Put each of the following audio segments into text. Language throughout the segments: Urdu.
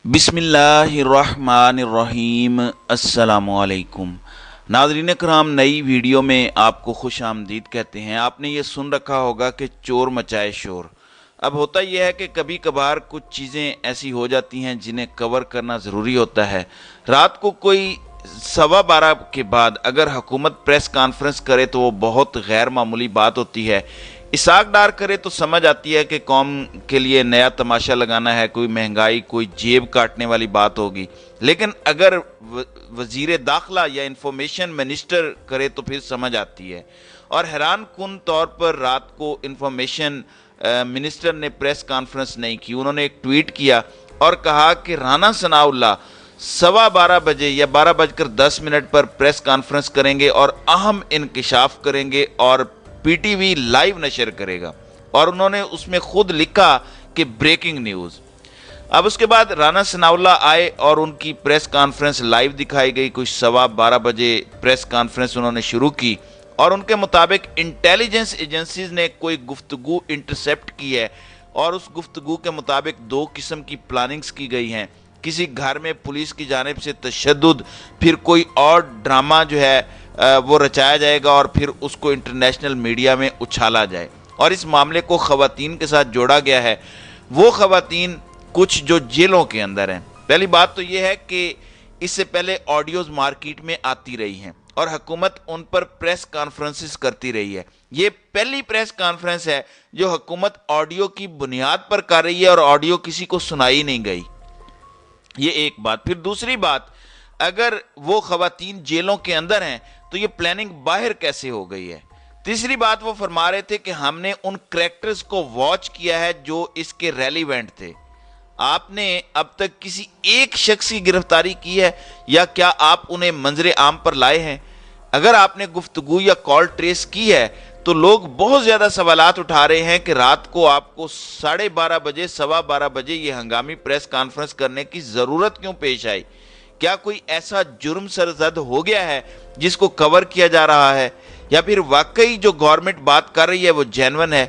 بسم اللہ الرحمن الرحیم۔ السلام علیکم ناظرین کرام، نئی ویڈیو میں آپ کو خوش آمدید کہتے ہیں۔ آپ نے یہ سن رکھا ہوگا کہ چور مچائے شور۔ اب ہوتا یہ ہے کہ کبھی کبھار کچھ چیزیں ایسی ہو جاتی ہیں جنہیں کور کرنا ضروری ہوتا ہے۔ رات کو کوئی 12:15 کے بعد اگر حکومت پریس کانفرنس کرے تو وہ بہت غیر معمولی بات ہوتی ہے۔ اسحاق ڈار کرے تو سمجھ آتی ہے کہ قوم کے لیے نیا تماشا لگانا ہے، کوئی مہنگائی، کوئی جیب کاٹنے والی بات ہوگی۔ لیکن اگر وزیر داخلہ یا انفارمیشن منسٹر کرے تو پھر سمجھ آتی ہے۔ اور حیران کن طور پر رات کو انفارمیشن منسٹر نے پریس کانفرنس نہیں کی۔ انہوں نے ایک ٹویٹ کیا اور کہا کہ رانا ثناء اللہ 12:15 بجے یا 12:10 پر پریس کانفرنس کریں گے اور اہم انکشاف کریں گے اور پی ٹی وی لائیو نشر کرے گا، اور انہوں نے اس میں خود لکھا کہ بریکنگ نیوز۔ اب اس کے بعد رانا ثناء اللہ آئے اور ان کی پریس کانفرنس لائیو دکھائی گئی۔ کچھ 12:15 بجے پریس کانفرنس انہوں نے شروع کی اور ان کے مطابق انٹیلیجنس ایجنسیز نے کوئی گفتگو انٹرسیپٹ کی ہے، اور اس گفتگو کے مطابق 2 قسم کی پلاننگز کی گئی ہیں۔ کسی گھر میں پولیس کی جانب سے تشدد، پھر کوئی اور ڈرامہ جو ہے وہ رچایا جائے گا اور پھر اس کو انٹرنیشنل میڈیا میں اچھالا جائے، اور اس معاملے کو خواتین کے ساتھ جوڑا گیا ہے۔ وہ خواتین کچھ جو جیلوں کے اندر ہیں۔ پہلی بات تو یہ ہے کہ اس سے پہلے آڈیوز مارکیٹ میں آتی رہی ہیں اور حکومت ان پر پریس کانفرنسز کرتی رہی ہے۔ یہ پہلی پریس کانفرنس ہے جو حکومت آڈیو کی بنیاد پر کر رہی ہے اور آڈیو کسی کو سنائی نہیں گئی۔ یہ ایک بات۔ پھر دوسری بات، اگر وہ خواتین جیلوں کے اندر ہیں تو یہ پلاننگ باہر کیسے ہو گئی ہے؟ تیسری بات، وہ فرما رہے تھے کہ ہم نے ان کریکٹرز کو واچ کیا ہے جو اس کے ریلیونٹ تھے۔ آپ نے اب تک کسی ایک شخص کی گرفتاری کی ہے یا کیا آپ انہیں منظر عام پر لائے ہیں؟ اگر آپ نے گفتگو یا کال ٹریس کی ہے تو لوگ بہت زیادہ سوالات اٹھا رہے ہیں کہ رات کو آپ کو 12:30 بجے 12:15 بجے یہ ہنگامی پریس کانفرنس کرنے کی ضرورت کیوں پیش آئی؟ کیا کوئی ایسا جرم سرزد ہو گیا ہے جس کو کور کیا جا رہا ہے، یا پھر واقعی جو گورنمنٹ بات کر رہی ہے وہ جینون ہے؟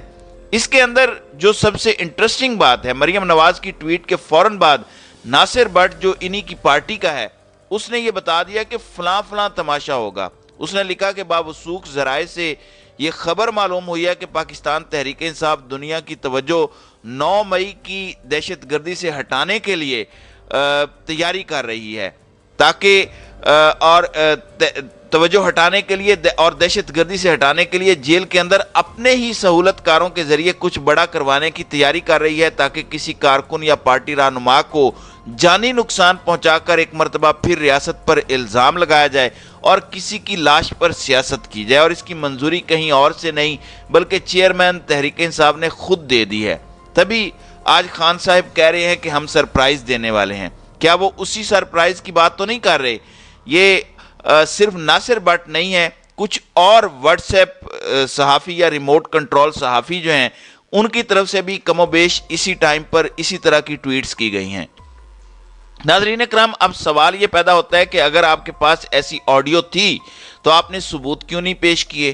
اس کے اندر جو سب سے انٹرسٹنگ بات ہے، مریم نواز کی ٹویٹ کے فوراً بعد ناصر بٹ جو انہی کی پارٹی کا ہے، اس نے یہ بتا دیا کہ فلاں فلاں تماشا ہوگا۔ اس نے لکھا کہ باوثوق ذرائع سے یہ خبر معلوم ہوئی ہے کہ پاکستان تحریک انصاف دنیا کی توجہ 9 مئی کی دہشت گردی سے ہٹانے کے لیے تیاری کر رہی ہے، تاکہ اور توجہ ہٹانے کے لیے اور دہشت گردی سے ہٹانے کے لیے جیل کے اندر اپنے ہی سہولت کاروں کے ذریعے کچھ بڑا کروانے کی تیاری کر رہی ہے، تاکہ کسی کارکن یا پارٹی رہنما کو جانی نقصان پہنچا کر ایک مرتبہ پھر ریاست پر الزام لگایا جائے اور کسی کی لاش پر سیاست کی جائے، اور اس کی منظوری کہیں اور سے نہیں بلکہ چیئرمین تحریک انصاف نے خود دے دی ہے۔ تبھی آج خان صاحب کہہ رہے ہیں کہ ہم سرپرائز دینے والے ہیں۔ کیا وہ اسی سرپرائز کی بات تو نہیں کر رہے؟ یہ صرف ناصر بٹ نہیں ہے، کچھ اور واٹس ایپ صحافی یا ریموٹ کنٹرول صحافی جو ہیں ان کی طرف سے بھی کم و بیش اسی ٹائم پر اسی طرح کی ٹویٹس کی گئی ہیں۔ ناظرین اکرام، اب سوال یہ پیدا ہوتا ہے کہ اگر آپ کے پاس ایسی آڈیو تھی تو آپ نے ثبوت کیوں نہیں پیش کیے؟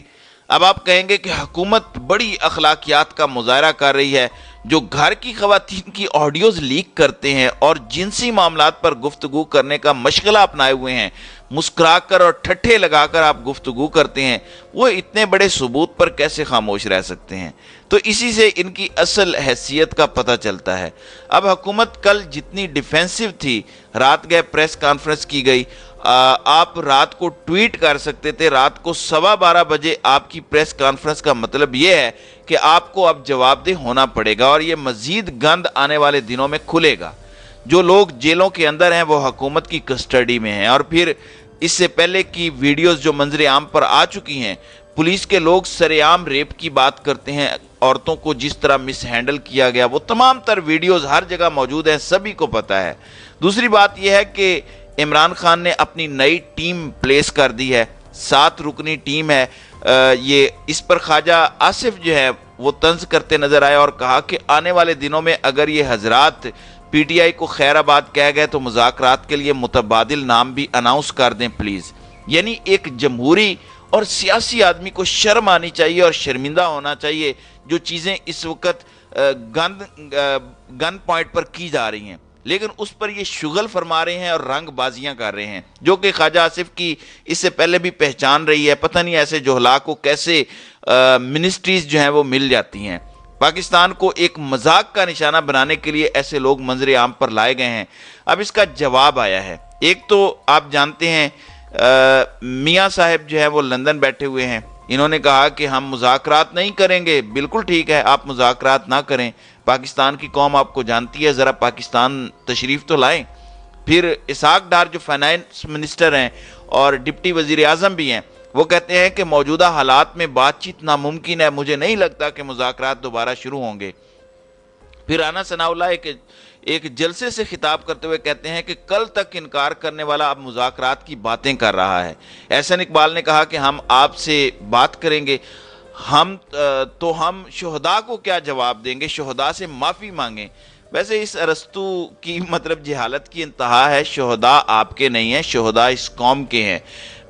اب آپ کہیں گے کہ حکومت بڑی اخلاقیات کا مظاہرہ کر رہی ہے، جو گھر کی خواتین کی آڈیوز لیک کرتے ہیں اور جنسی معاملات پر گفتگو کرنے کا مشغلہ اپنائے ہوئے ہیں، مسکرا کر اور ٹھٹھے لگا کر آپ گفتگو کرتے ہیں، وہ اتنے بڑے ثبوت پر کیسے خاموش رہ سکتے ہیں؟ تو اسی سے ان کی اصل حیثیت کا پتہ چلتا ہے۔ اب حکومت کل جتنی ڈیفینسو تھی، رات گئے پریس کانفرنس کی گئی، آپ رات کو ٹویٹ کر سکتے تھے، رات کو 12:15 بجے آپ کی پریس کانفرنس کا مطلب یہ ہے کہ آپ کو اب جواب دہ ہونا پڑے گا، اور یہ مزید گند آنے والے دنوں میں کھلے گا۔ جو لوگ جیلوں کے اندر ہیں وہ حکومت کی کسٹڈی میں ہیں، اور پھر اس سے پہلے کی ویڈیوز جو منظر عام پر آ چکی ہیں، پولیس کے لوگ سرعام ریپ کی بات کرتے ہیں، عورتوں کو جس طرح مس ہینڈل کیا گیا، وہ تمام تر ویڈیوز ہر جگہ موجود ہیں، سبھی کو پتہ ہے۔ دوسری بات یہ ہے کہ عمران خان نے اپنی نئی ٹیم پلیس کر دی ہے، 7 رکنی ٹیم ہے۔ یہ اس پر خواجہ آصف جو ہے وہ طنز کرتے نظر آئے اور کہا کہ آنے والے دنوں میں اگر یہ حضرات پی ٹی آئی کو خیر آباد کہہ گئے تو مذاکرات کے لیے متبادل نام بھی اناؤنس کر دیں پلیز۔ یعنی ایک جمہوری اور سیاسی آدمی کو شرم آنی چاہیے اور شرمندہ ہونا چاہیے جو چیزیں اس وقت گن پوائنٹ پر کی جا رہی ہیں۔ لیکن اس پر یہ شغل فرما رہے ہیں اور رنگ بازیاں کر رہے ہیں، جو کہ خواجہ آصف کی اس سے پہلے بھی پہچان رہی ہے۔ پتہ نہیں ایسے جوہلا کو کیسے منسٹریز جو ہیں وہ مل جاتی ہیں۔ پاکستان کو ایک مذاق کا نشانہ بنانے کے لیے ایسے لوگ منظر عام پر لائے گئے ہیں۔ اب اس کا جواب آیا ہے۔ ایک تو آپ جانتے ہیں میاں صاحب جو ہے وہ لندن بیٹھے ہوئے ہیں، انہوں نے کہا کہ ہم مذاکرات نہیں کریں گے۔ بالکل ٹھیک ہے، آپ مذاکرات نہ کریں، پاکستان کی قوم آپ کو جانتی ہے، ذرا پاکستان تشریف تو لائیں۔ پھر اسحاق ڈار جو فائنانس منسٹر ہیں اور ڈپٹی وزیر اعظم بھی ہیں، وہ کہتے ہیں کہ موجودہ حالات میں بات چیت ناممکن ہے، مجھے نہیں لگتا کہ مذاکرات دوبارہ شروع ہوں گے۔ پھر رانا ثناء اللہ ایک جلسے سے خطاب کرتے ہوئے کہتے ہیں کہ کل تک انکار کرنے والا اب مذاکرات کی باتیں کر رہا ہے۔ احسن اقبال نے کہا کہ ہم آپ سے بات کریں گے، ہم شہداء کو کیا جواب دیں گے، شہداء سے معافی مانگیں۔ ویسے اس ارسطو کی مطلب جہالت کی انتہا ہے۔ شہداء آپ کے نہیں ہیں، شہداء اس قوم کے ہیں،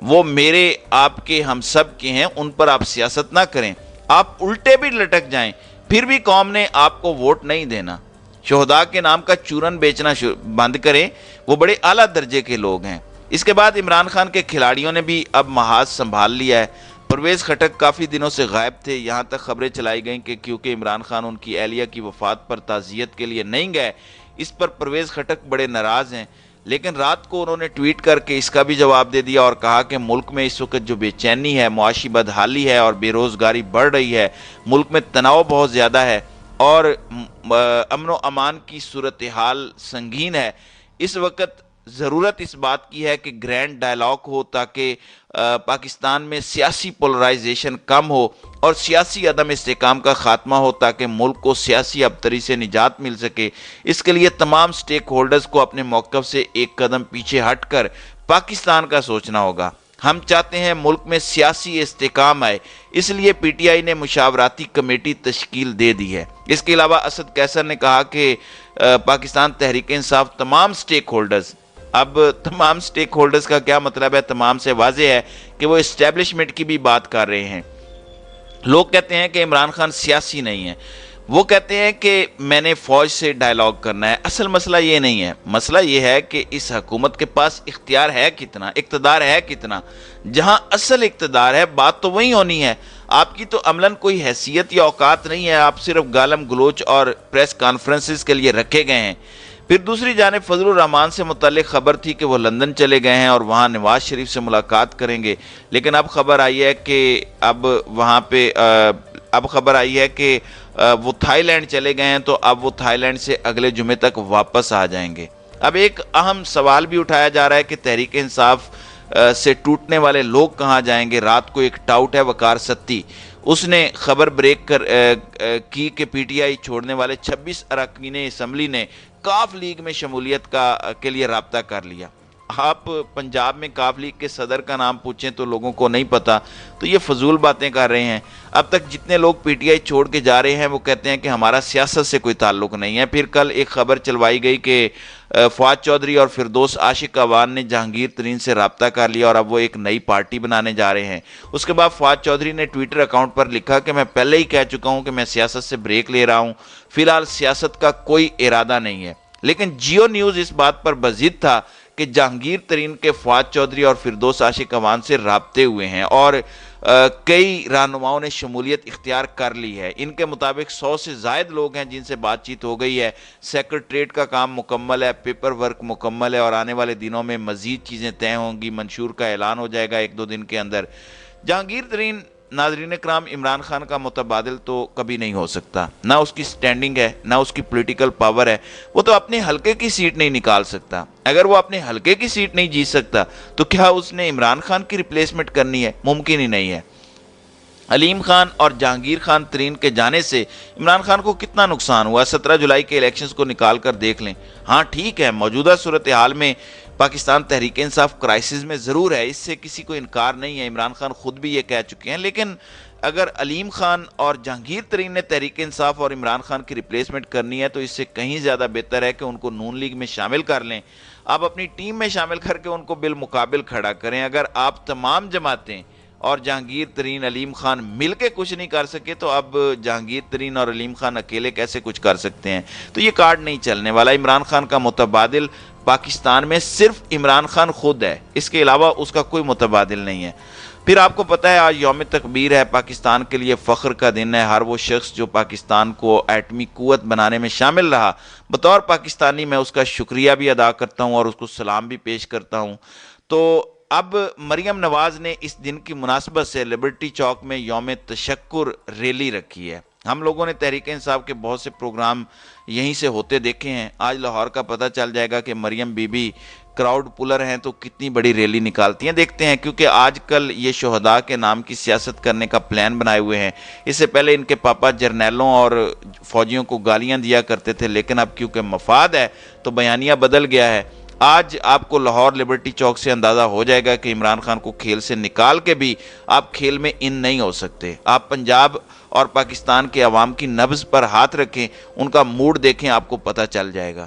وہ میرے آپ کے ہم سب کے ہیں، ان پر آپ سیاست نہ کریں۔ آپ الٹے بھی لٹک جائیں پھر بھی قوم نے آپ کو ووٹ نہیں دینا۔ شہداء کے نام کا چورن بیچنا بند کریں، وہ بڑے اعلیٰ درجے کے لوگ ہیں۔ اس کے بعد عمران خان کے کھلاڑیوں نے بھی اب محاذ سنبھال لیا ہے۔ پرویز خٹک کافی دنوں سے غائب تھے، یہاں تک خبریں چلائی گئیں کہ کیونکہ عمران خان ان کی اہلیہ کی وفات پر تعزیت کے لیے نہیں گئے، اس پر پرویز خٹک بڑے ناراض ہیں۔ لیکن رات کو انہوں نے ٹویٹ کر کے اس کا بھی جواب دے دیا اور کہا کہ ملک میں اس وقت جو بے چینی ہے، معاشی بدحالی ہے اور بے روزگاری بڑھ رہی ہے، ملک میں تناؤ بہت زیادہ ہے اور امن و امان کی صورتحال سنگین ہے۔ اس وقت ضرورت اس بات کی ہے کہ گرینڈ ڈائلاگ ہو تاکہ پاکستان میں سیاسی پولرائزیشن کم ہو اور سیاسی عدم استحکام کا خاتمہ ہو تاکہ ملک کو سیاسی ابتری سے نجات مل سکے۔ اس کے لیے تمام سٹیک ہولڈرز کو اپنے موقف سے ایک قدم پیچھے ہٹ کر پاکستان کا سوچنا ہوگا۔ ہم چاہتے ہیں ملک میں سیاسی استحکام آئے، اس لیے پی ٹی آئی نے مشاورتی کمیٹی تشکیل دے دی ہے۔ اس کے علاوہ اسد قیصر نے کہا کہ پاکستان تحریک انصاف تمام سٹیک ہولڈرز، اب تمام سٹیک ہولڈرز کا کیا مطلب ہے؟ تمام سے واضح ہے کہ وہ اسٹیبلشمنٹ کی بھی بات کر رہے ہیں۔ لوگ کہتے ہیں کہ عمران خان سیاسی نہیں ہے، وہ کہتے ہیں کہ میں نے فوج سے ڈائلاگ کرنا ہے۔ اصل مسئلہ یہ نہیں ہے، مسئلہ یہ ہے کہ اس حکومت کے پاس اختیار ہے کتنا، اقتدار ہے کتنا۔ جہاں اصل اقتدار ہے بات تو وہی ہونی ہے۔ آپ کی تو عملاً کوئی حیثیت یا اوقات نہیں ہے، آپ صرف گالم گلوچ اور پریس کانفرنسز کے لیے رکھے گئے ہیں۔ پھر دوسری جانب فضل الرحمان سے متعلق خبر تھی کہ وہ لندن چلے گئے ہیں اور وہاں نواز شریف سے ملاقات کریں گے، لیکن اب خبر آئی ہے کہ وہ تھائی لینڈ چلے گئے ہیں، تو اب وہ تھائی لینڈ سے اگلے جمعے تک واپس آ جائیں گے۔ اب ایک اہم سوال بھی اٹھایا جا رہا ہے کہ تحریک انصاف سے ٹوٹنے والے لوگ کہاں جائیں گے۔ رات کو ایک ٹاؤٹ ہے وقار ستی، اس نے خبر بریک کی کہ پی ٹی آئی چھوڑنے والے 26 اراکین اسمبلی نے کاف لیگ میں شمولیت کے لیے رابطہ کر لیا۔ آپ پنجاب میں کاف لیگ کے صدر کا نام پوچھیں تو لوگوں کو نہیں پتا، تو یہ فضول باتیں کر رہے ہیں۔ اب تک جتنے لوگ پی ٹی آئی چھوڑ کے جا رہے ہیں وہ کہتے ہیں کہ ہمارا سیاست سے کوئی تعلق نہیں ہے۔ پھر کل ایک خبر چلوائی گئی کہ فواد چودھری اور فردوس عاشق اعوان نے جہانگیر ترین سے رابطہ کر لیا اور اب وہ ایک نئی پارٹی بنانے جا رہے ہیں۔ اس کے بعد فواد چودھری نے ٹویٹر اکاؤنٹ پر لکھا کہ میں پہلے ہی کہہ چکا ہوں کہ میں سیاست سے بریک لے رہا ہوں، فی الحال سیاست کا کوئی ارادہ نہیں ہے۔ لیکن جیو نیوز اس بات پر بضد تھا کہ جہانگیر ترین کے فواد چودھری اور فردوس عاشق اعوان سے رابطے ہوئے ہیں اور کئی رہنماؤں نے شمولیت اختیار کر لی ہے۔ ان کے مطابق 100 سے زائد لوگ ہیں جن سے بات چیت ہو گئی ہے، سیکرٹریٹ کا کام مکمل ہے، پیپر ورک مکمل ہے اور آنے والے دنوں میں مزید چیزیں طے ہوں گی، منشور کا اعلان ہو جائے گا 1-2 دن کے اندر۔ جہانگیر ترین ناظرین کرام عمران خان کا متبادل تو کبھی نہیں ہو سکتا، نہ اس کی سٹینڈنگ ہے نہ اس کی پولیٹیکل پاور ہے، وہ تو اپنے حلقے کی سیٹ نہیں نکال سکتا۔ اگر وہ اپنے حلقے کی سیٹ نہیں جیت سکتا تو کیا اس نے عمران خان کی ریپلیسمنٹ کرنی ہے؟ ممکن ہی نہیں ہے۔ علیم خان اور جہانگیر خان ترین کے جانے سے عمران خان کو کتنا نقصان ہوا، 17 جولائی کے الیکشنز کو نکال کر دیکھ لیں۔ ہاں ٹھیک ہے، موجودہ صورتحال میں پاکستان تحریک انصاف کرائسس میں ضرور ہے، اس سے کسی کو انکار نہیں ہے، عمران خان خود بھی یہ کہہ چکے ہیں، لیکن اگر علیم خان اور جہانگیر ترین نے تحریک انصاف اور عمران خان کی ریپلیسمنٹ کرنی ہے تو اس سے کہیں زیادہ بہتر ہے کہ ان کو نون لیگ میں شامل کر لیں، آپ اپنی ٹیم میں شامل کر کے ان کو بالمقابل کھڑا کریں۔ اگر آپ تمام جماعتیں اور جہانگیر ترین علیم خان مل کے کچھ نہیں کر سکے تو اب جہانگیر ترین اور علیم خان اکیلے کیسے کچھ کر سکتے ہیں؟ تو یہ کارڈ نہیں چلنے والا۔ عمران خان کا متبادل پاکستان میں صرف عمران خان خود ہے، اس کے علاوہ اس کا کوئی متبادل نہیں ہے۔ پھر آپ کو پتہ ہے آج یوم تکبیر ہے، پاکستان کے لیے فخر کا دن ہے۔ ہر وہ شخص جو پاکستان کو ایٹمی قوت بنانے میں شامل رہا، بطور پاکستانی میں اس کا شکریہ بھی ادا کرتا ہوں اور اس کو سلام بھی پیش کرتا ہوں۔ تو اب مریم نواز نے اس دن کی مناسبت سے لبرٹی چوک میں یوم تشکر ریلی رکھی ہے۔ ہم لوگوں نے تحریک انصاف کے بہت سے پروگرام یہیں سے ہوتے دیکھے ہیں، آج لاہور کا پتہ چل جائے گا کہ مریم بی بی کراؤڈ پولر ہیں تو کتنی بڑی ریلی نکالتی ہیں، دیکھتے ہیں۔ کیونکہ آج کل یہ شہداء کے نام کی سیاست کرنے کا پلان بنائے ہوئے ہیں۔ اس سے پہلے ان کے پاپا جرنیلوں اور فوجیوں کو گالیاں دیا کرتے تھے، لیکن اب کیونکہ مفاد ہے تو بیانیہ بدل گیا ہے۔ آج آپ کو لاہور لبرٹی چوک سے اندازہ ہو جائے گا کہ عمران خان کو کھیل سے نکال کے بھی آپ کھیل میں ان نہیں ہو سکتے۔ آپ پنجاب اور پاکستان کے عوام کی نبض پر ہاتھ رکھیں، ان کا موڈ دیکھیں، آپ کو پتہ چل جائے گا۔